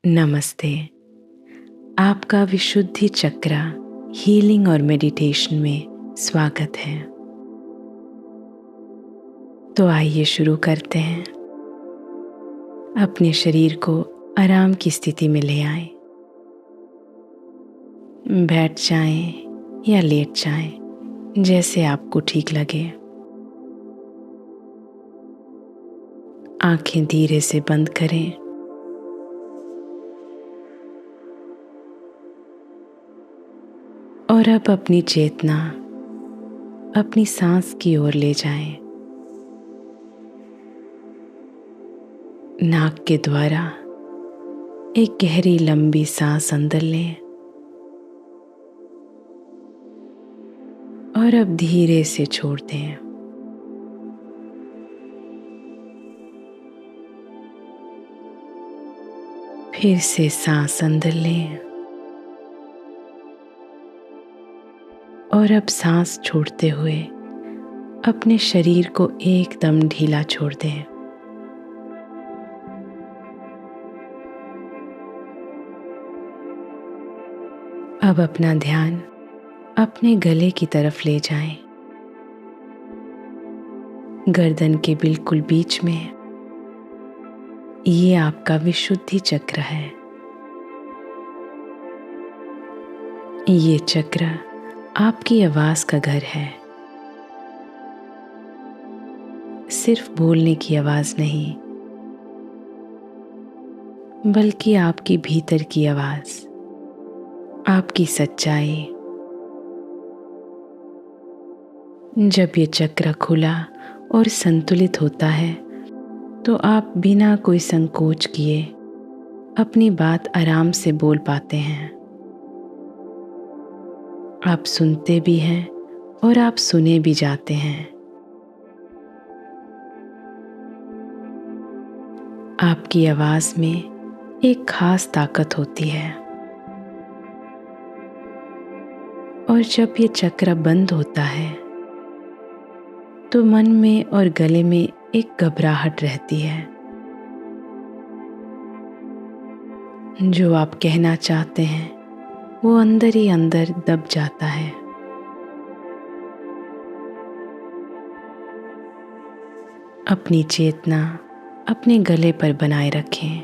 नमस्ते। आपका विशुद्धि चक्रा हीलिंग और मेडिटेशन में स्वागत है। तो आइए शुरू करते हैं। अपने शरीर को आराम की स्थिति में ले आएं। बैठ जाएं या लेट जाएं, जैसे आपको ठीक लगे। आंखें धीरे से बंद करें। और अब अपनी चेतना अपनी सांस की ओर ले जाएं। नाक के द्वारा एक गहरी लंबी सांस अंदर लें और अब धीरे से छोड़ दें। फिर से सांस अंदर लें और अब सांस छोड़ते हुए अपने शरीर को एकदम ढीला छोड़ दें। अब अपना ध्यान अपने गले की तरफ ले जाएं। गर्दन के बिल्कुल बीच में ये आपका विशुद्धि चक्र है। ये चक्र आपकी आवाज का घर है। सिर्फ बोलने की आवाज नहीं, बल्कि आपकी भीतर की आवाज, आपकी सच्चाई। जब ये चक्र खुला और संतुलित होता है तो आप बिना कोई संकोच किए अपनी बात आराम से बोल पाते हैं। आप सुनते भी हैं और आप सुने भी जाते हैं। आपकी आवाज में एक खास ताकत होती है और जब ये चक्र बंद होता है तो मन में और गले में एक घबराहट रहती है। जो आप कहना चाहते हैं वो अंदर ही अंदर दब जाता है। अपनी चेतना अपने गले पर बनाए रखें।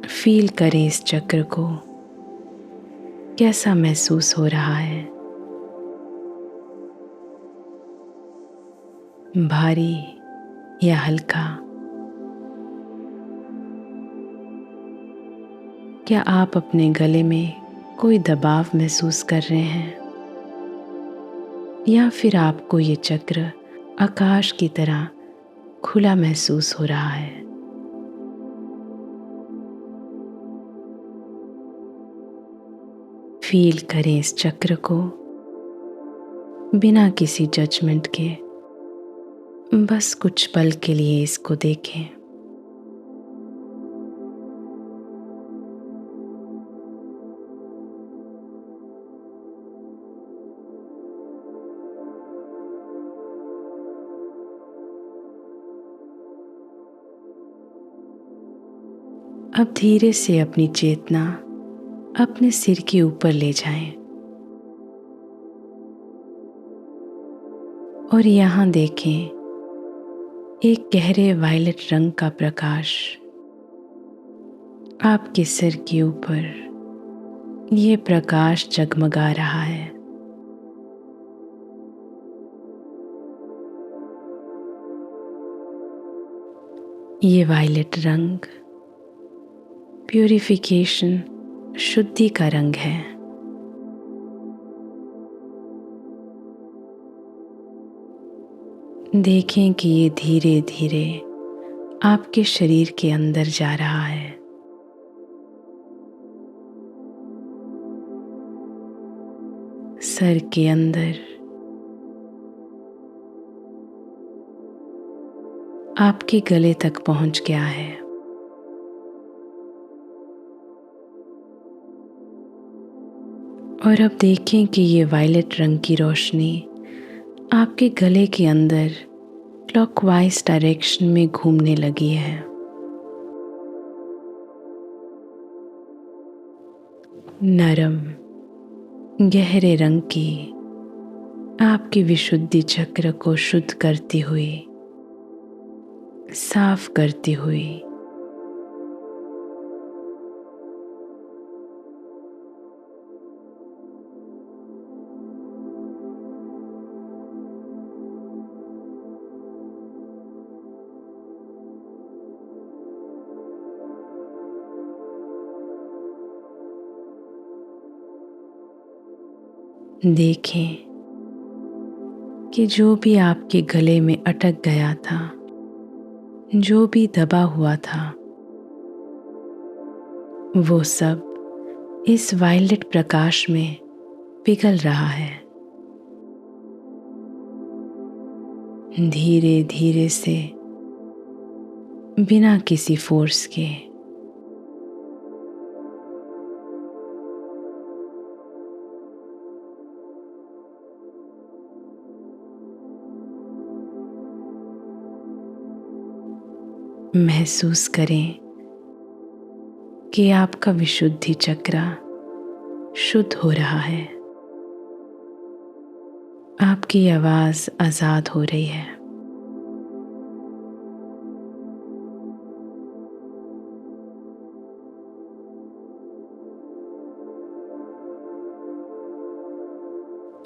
फील करें इस चक्र को, कैसा महसूस हो रहा है। भारी या हल्का? क्या आप अपने गले में कोई दबाव महसूस कर रहे हैं, या फिर आपको ये चक्र आकाश की तरह खुला महसूस हो रहा है? फील करें इस चक्र को बिना किसी जजमेंट के। बस कुछ पल के लिए इसको देखें। अब धीरे से अपनी चेतना अपने सिर के ऊपर ले जाएं और यहाँ देखें एक गहरे वायलेट रंग का प्रकाश आपके सिर के ऊपर। ये प्रकाश जगमगा रहा है। ये वायलेट रंग प्यूरिफिकेशन, शुद्धि का रंग है। देखें कि ये धीरे धीरे आपके शरीर के अंदर जा रहा है। सर के अंदर, आपके गले तक पहुंच गया है। और अब देखें कि ये वायलेट रंग की रोशनी आपके गले के अंदर क्लॉकवाइज डायरेक्शन में घूमने लगी है। नरम गहरे रंग की आपकी विशुद्धि चक्र को शुद्ध करती हुई, साफ करती हुई देखें कि जो भी आपके गले में अटक गया था, जो भी दबा हुआ था, वो सब इस वायलेट प्रकाश में पिघल रहा है। धीरे धीरे से, बिना किसी फोर्स के। महसूस करें कि आपका विशुद्धि चक्र शुद्ध हो रहा है। आपकी आवाज आजाद हो रही है।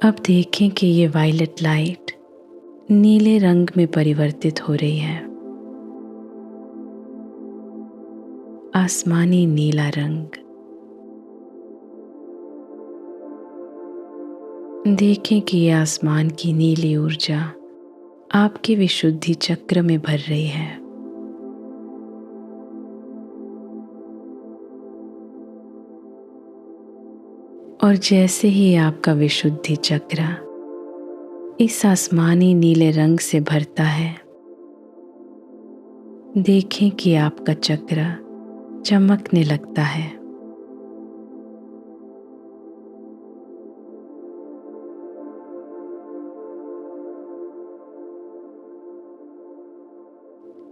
अब देखें कि ये वायलेट लाइट नीले रंग में परिवर्तित हो रही है। आसमानी नीला रंग। देखें कि ये आसमान की नीली ऊर्जा आपके विशुद्धि चक्र में भर रही है। और जैसे ही आपका विशुद्धि चक्र इस आसमानी नीले रंग से भरता है, देखें कि आपका चक्र चमकने लगता है।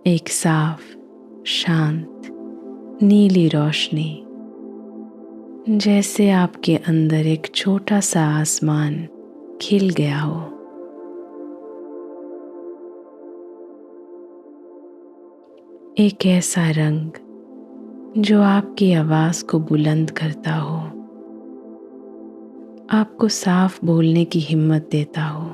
एक साफ, शांत, नीली रोशनी, जैसे आपके अंदर एक छोटा सा आसमान खिल गया हो। एक ऐसा रंग जो आपकी आवाज को बुलंद करता हो, आपको साफ बोलने की हिम्मत देता हो।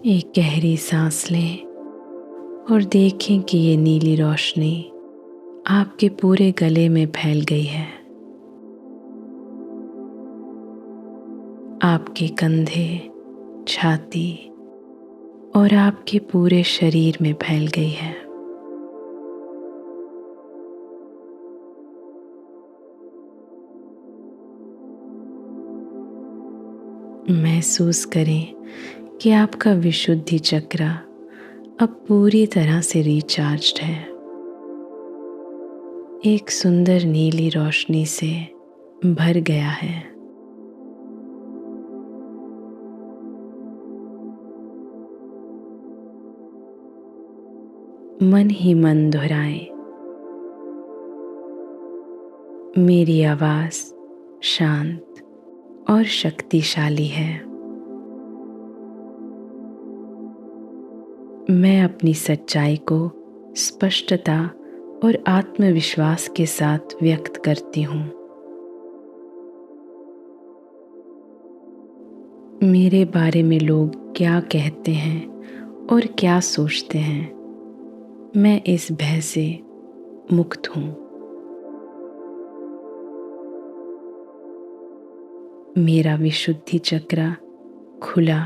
एक गहरी सांस लें और देखें कि ये नीली रोशनी आपके पूरे गले में फैल गई है। आपके कंधे, छाती और आपके पूरे शरीर में फैल गई है। महसूस करें कि आपका विशुद्धि चक्र अब पूरी तरह से रिचार्ज्ड है। एक सुंदर नीली रोशनी से भर गया है। मन ही मन दोहराएं, मेरी आवाज शांत और शक्तिशाली है। मैं अपनी सच्चाई को स्पष्टता और आत्मविश्वास के साथ व्यक्त करती हूँ। मेरे बारे में लोग क्या कहते हैं और क्या सोचते हैं, मैं इस भय से मुक्त हूँ। मेरा विशुद्धि चक्र खुला,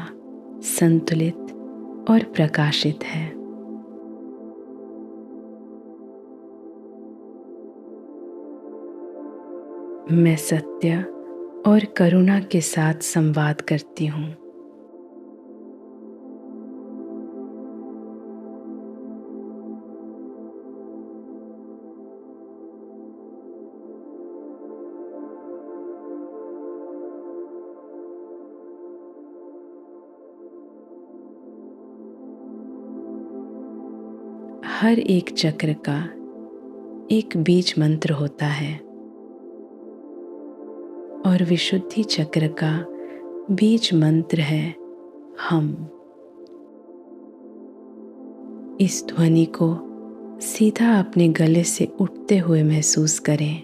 संतुलित और प्रकाशित है। मैं सत्य और करुणा के साथ संवाद करती हूँ। हर एक चक्र का एक बीज मंत्र होता है और विशुद्धि चक्र का बीज मंत्र है हम। इस ध्वनि को सीधा अपने गले से उठते हुए महसूस करें,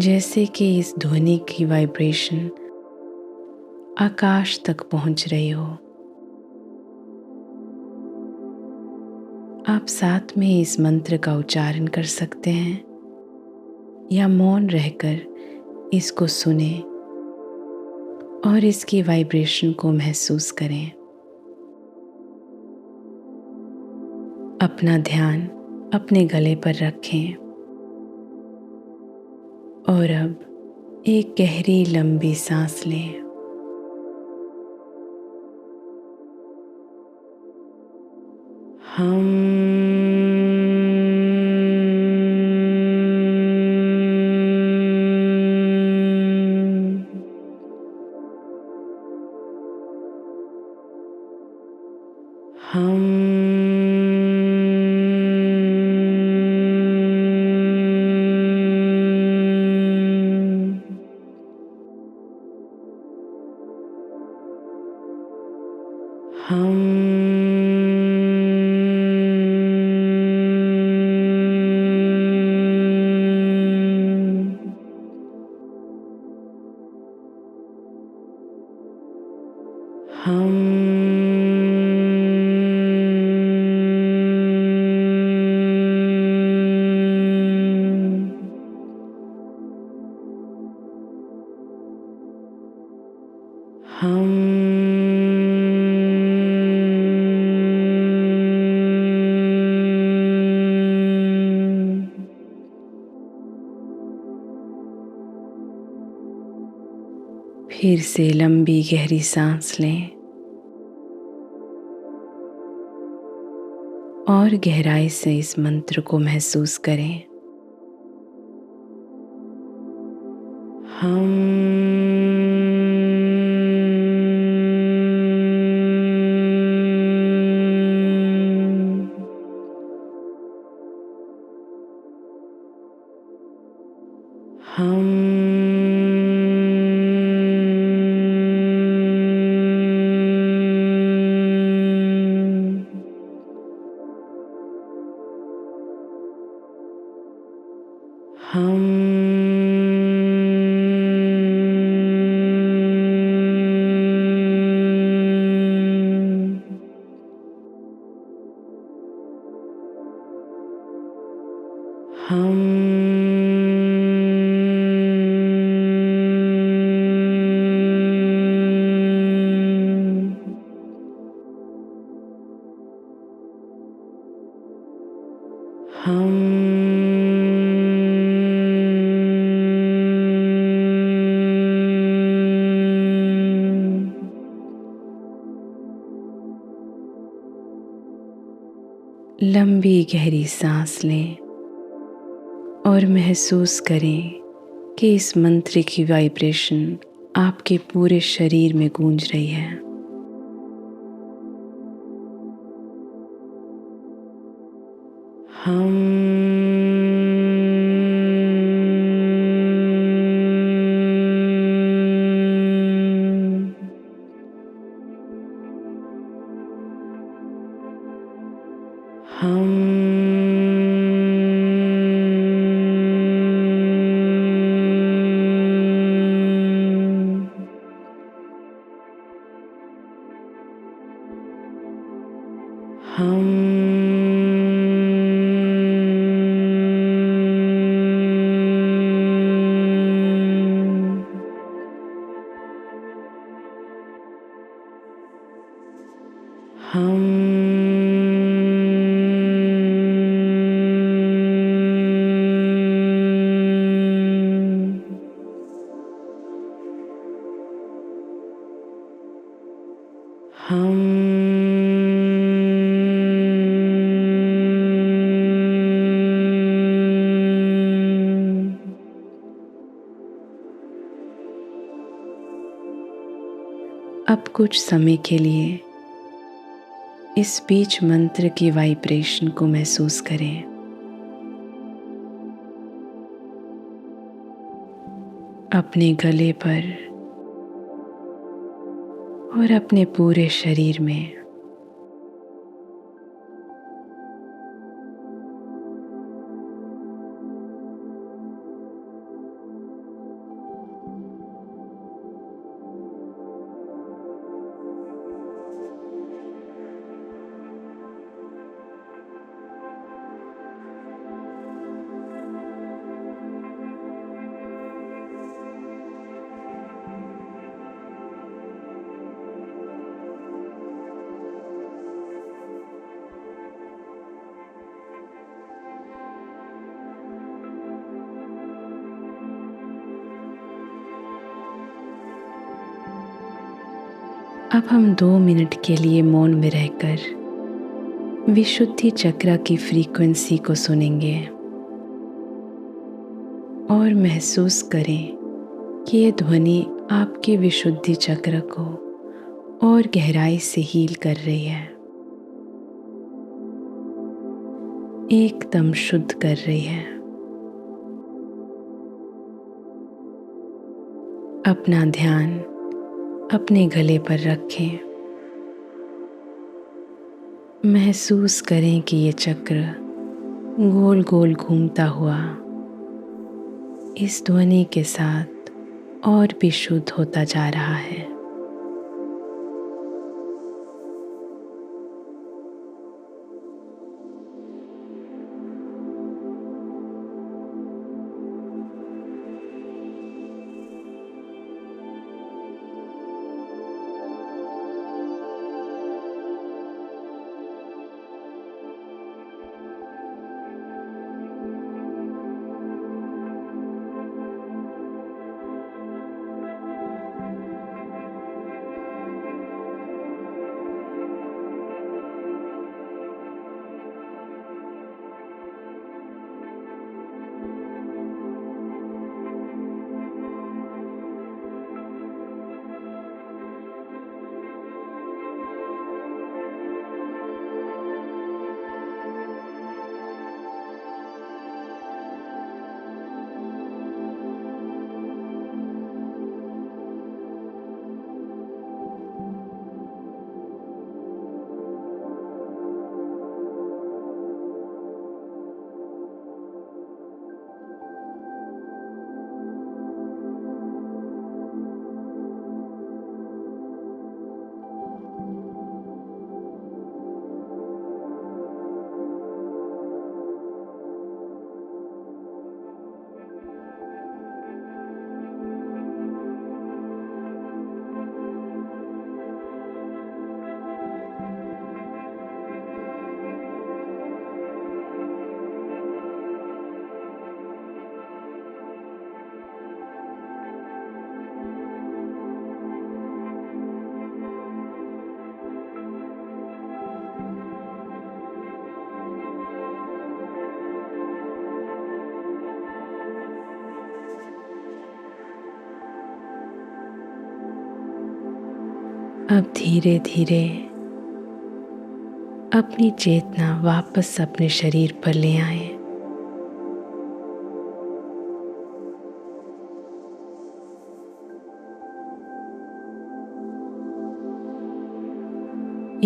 जैसे कि इस ध्वनि की वाइब्रेशन आकाश तक पहुंच रही हो। आप साथ में इस मंत्र का उच्चारण कर सकते हैं या मौन रहकर इसको सुने और इसकी वाइब्रेशन को महसूस करें। अपना ध्यान अपने गले पर रखें और अब एक गहरी लंबी सांस लें। फिर से लंबी गहरी सांस लें और गहराई से इस मंत्र को महसूस करें। लंबी गहरी सांस लें और महसूस करें कि इस मंत्र की वाइब्रेशन आपके पूरे शरीर में गूंज रही है। अब कुछ समय के लिए इस बीज मंत्र की वाइब्रेशन को महसूस करें। अपने गले पर और अपने पूरे शरीर में। अब हम 2 मिनट के लिए मौन में रहकर विशुद्धि चक्र की फ्रीक्वेंसी को सुनेंगे और महसूस करें कि ये ध्वनि आपके विशुद्धि चक्र को और गहराई से हील कर रही है, एकदम शुद्ध कर रही है। अपना ध्यान अपने गले पर रखें। महसूस करें कि ये चक्र गोल गोल घूमता हुआ इस ध्वनि के साथ और भी शुद्ध होता जा रहा है। अब धीरे धीरे अपनी चेतना वापस अपने शरीर पर ले आए।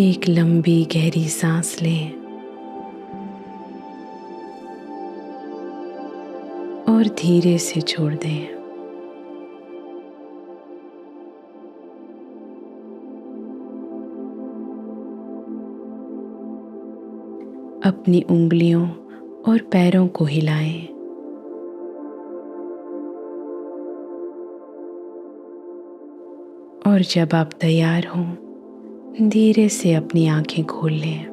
एक लंबी गहरी सांस लें और धीरे से छोड़ दें। अपनी उंगलियों और पैरों को हिलाएं। और जब आप तैयार हों, धीरे से अपनी आंखें खोल लें।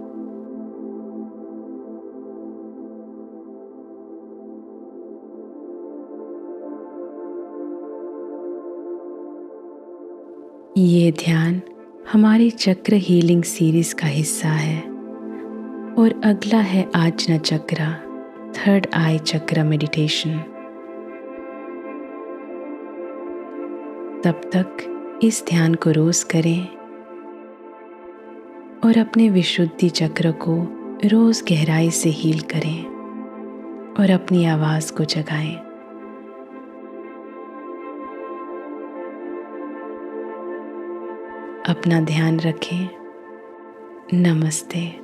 ये ध्यान हमारी चक्र हीलिंग सीरीज का हिस्सा है और अगला है आजना चक्र, थर्ड आई चक्र मेडिटेशन। तब तक इस ध्यान को रोज करें और अपने विशुद्धि चक्र को रोज गहराई से हील करें और अपनी आवाज को जगाएं। अपना ध्यान रखें। नमस्ते।